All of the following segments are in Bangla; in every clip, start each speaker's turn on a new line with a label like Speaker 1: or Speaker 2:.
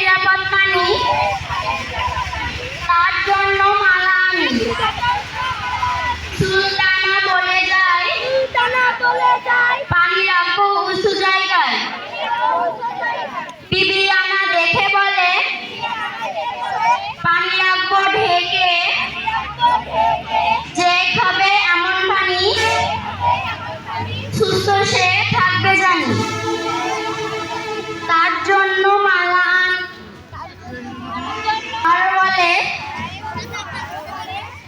Speaker 1: নিরাপদ পানি, তার জন্য মালা আমি। সুলতানা বলে যায় পানি রাখবো উঁচু জায়গায়। বিবিয়ানা দেখে বলে পানি রাখবো ঢেকে। যে খাবে এমন পানি সুস্থ সে থাকবে জানি। তার জন্য মালা আর বলে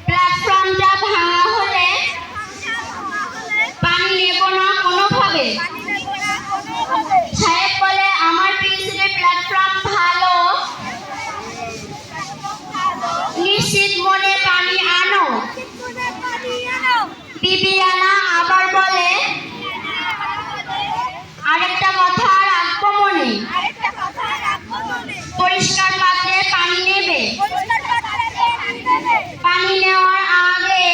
Speaker 1: প্ল্যাটফর্মটা ভাঙা হলে পানি নেব না কোনোভাবে। সাহেব বলে আমার পিছনে প্ল্যাটফর্ম ভালো, নিশ্চিত মনে পানি আনো। বিবিয়ানা আবার বলে আরেকটা কথা রাখবো মনে, পরিষ্কার পাত্রে পানি নেবে। পানি নেওয়ার আগে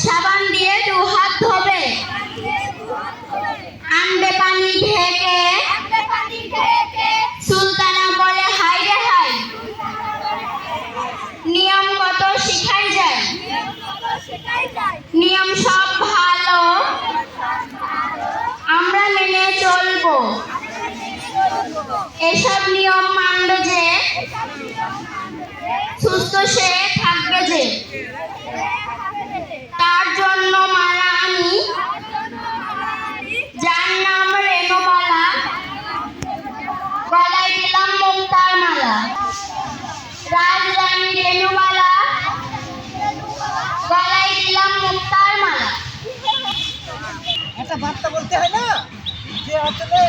Speaker 1: সাবান দিয়ে 2 হাত ধোবে। আনবে পানি ঢেকে। সুলতানা বলে হাই রে হাই, নিয়ম কত শিখাই যায়। নিয়ম সব ভালো, আমরা মেনে চলবো। এসব নিয়ম মানবে যে সুস্থ সে থাকবে যে। তার জন্য মালা আমি, যার নাম রেণুবালা। গলায় দিলাম মুক্তার মালা। রাজরানী রেণুবালা, গলায় দিলাম মুক্তার মালা।
Speaker 2: একটা বার্তা বলতে হয় না যে আসলে